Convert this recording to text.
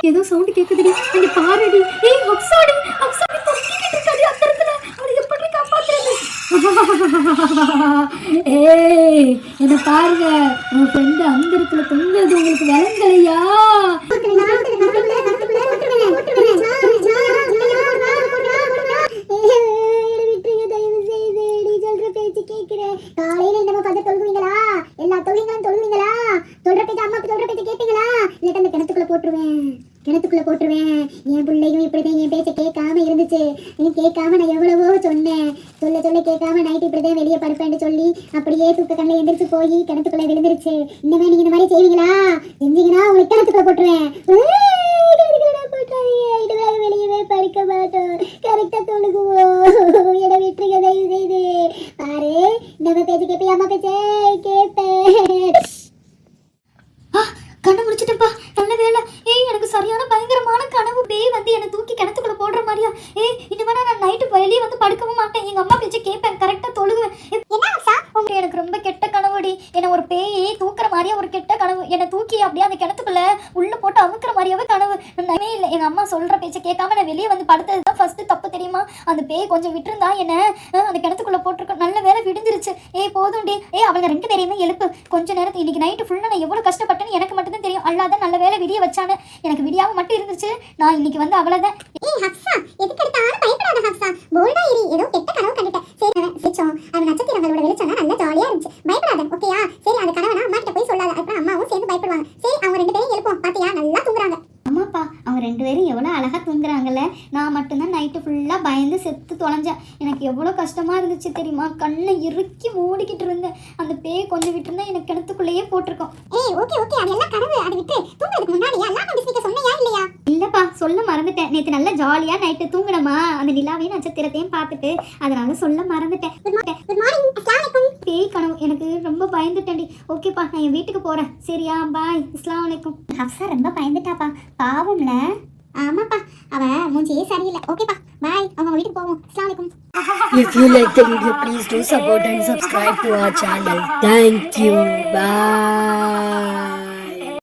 ஏதோ சவுண்ட் கேக்குதுடி, அங்க பாருடி. ஏய் ஹப்சாடி, ஹப்சாடி தொங்கிட்டு இருக்காடி அத்தரத்துல. அவளை எப்படி காப்பாத்துறது? ஏய் என்ன பாருங்க, உங்க ஃப்ரெண்ட் அந்த இடத்துல தொங்குறது உங்களுக்கு விளங்கலையா? காலையில என்னமோ கதை தொழுவீங்களா? எல்லா தொழுவீங்களும் தொழுவீங்களா? சொல்ற பேச்சு அம்மாக்கு சொல்ற பேச்சு கேட்பீங்களா? இல்ல அந்த கிணத்துக்குள்ள போட்டுருவேன். என் பிள்ளையும் இப்படிதான் என் பேச்ச கேட்காம இருந்துச்சு. கேட்காம நான் எவ்வளவோ சொன்னேன். சொல்ல கேட்காம நைட்டு இப்படிதான் வெளியே படுப்பேன்னு சொல்லி அப்படியே தூக்க கண்ணில் எந்திரிச்சு போய் கிணத்துக்குள்ள விழுந்துருச்சு. இன்னமே நீங்க இந்த மாதிரி செய்வீங்களா? செஞ்சீங்கன்னா உங்களுக்கு கிணத்துக்குள்ள போட்டுருவேன். வெளியவே படிக்க மாட்டோம், கரெக்டா தொழுகுவோம். என விட்டுருங்க தயவு செய்து. பாரு நம்ம பேச்சு கேட்பேன், அம்மா பேச்சே கேட்பேன். கண்ணை முடிச்சிட்டப்பா, நல்ல வேலை. ஏய் எனக்கு சரியான பயங்கரமான கனவு. பேய் வந்து என்னை தூக்கி கிணத்துக்குள்ள போடுற மாதிரியா? ஏய் இனிமே நான் நைட்டு வெளியே வந்து படுக்கவும் மாட்டேன், எங்க அம்மா பேச்சு கேட்பேன், கரெக்டா தொழுகுவேன். எனக்கு ரொம்ப கெட்ட கனவுடி. என்னை ஒரு பேயை தூக்குற மாதிரியா ஒரு கெட்ட கனவு. என்னை தூக்கி அப்படியே அந்த கிணத்துக்குள்ள உள்ள போட்டு அமுக்குற மாதிரியாவே கனவு. நமே இல்லை, எங்க அம்மா சொல்ற பேச்சை கேட்காம நான் வெளியே வந்து படுத்ததுதான் ஃபர்ஸ்ட் தப்பு தெரியுமா? அந்த பேய் கொஞ்சம் விட்டுருந்தா என்ன அந்த கிணத்துக்குள்ள போட்டிருக்க. நல்ல வேலை விடுஞ்சிருச்சு. ஏய் போதும்டி. அவங்க 2 பேரையுமே எழுப்பு. கொஞ்ச நேரத்துக்கு இன்னைக்கு நைட்டு ஃபுல்லா நான் எவ்வளவு கஷ்டப்பட்டேன்னு எனக்கு மட்டும் தான் தெரியும். அல்லாத நல்ல வேலை விடிய வச்சானு. எனக்கு விடியாம மட்டும் இருந்துச்சு. நான் இன்னைக்கு வந்து அவ்வளவுதான். ஏய் ஹப்சா, எதுக்கு எடுத்தாலும் பயப்படாத ஹப்சா. போல்டா இரு. ஏதோ கெட்ட கனவு கண்டுட்டேன். சரி சிச்சோம். அந்த நட்சத்திரங்களோட வெளிச்சம் நல்லா ஜாலியா இருந்துச்சு. பயப்படாத ஓகேயா? சரி அந்த கனவை அம்மா கிட்ட போய் சொல்லாத. அப்புறம் அம்மாவும் சேர்ந்து பயப்படுவாங்க. சரி அவங்க 2 பேரும் எழுப்போம். பாத்தியா நல்லா தூங்குறாங்க. அம்மாப்பா அவங்க 2 பேரும் எவ்வளோ அழகாக தூங்குறாங்கல்ல. நான் மட்டும்தான் நைட்டு ஃபுல்லாக பயந்து செத்து தொலைஞ்சேன். எனக்கு எவ்வளோ கஷ்டமாக இருந்துச்சு தெரியுமா? கண்ணை இறுக்கி மூடிக்கிட்டு இருந்தேன். அந்த பேய் கொஞ்சம் விட்டுருந்தா எனக்கு கிணத்துக்குள்ளேயே போட்டிருக்கோம். ஏய் ஓகே அதெல்லாம் கனவு. அதை விட்டு தூங்குறதுக்கு முன்னாடி எல்லாம் பிஸ்னிக்க சொன்னியா இல்லையா? இல்லைப்பா சொல்ல மறந்துட்டேன். நேற்று நல்லா ஜாலியாக நைட்டு தூங்கினமா, அந்த நிலாவையும் நட்சத்திரத்தையும் பார்த்துட்டு அதனால சொல்ல மறந்துட்டேன். Good morning. அஸ்ஸலாமு அலைக்கும். பேய் கனவு எனக்கு ரொம்ப பயந்துட்டேன்டி. ஓகேப்பா நான் என் வீட்டுக்கு போகிறேன். சரியா? பாய். அஸ்ஸலாமு அலைக்கும். ஹப்சா ரொம்ப பயந்துட்டாப்பா, பாவம்ல. ஆமாப்பா அவ மூஞ்சியே சரியில்லை. ஓகேப்பா பாய், அவங்க வீட்டுக்கு போவோம். அஸ்ஸலாமு அலைக்கும். If you like the video, please do support and subscribe to our channel. Thank you. Bye.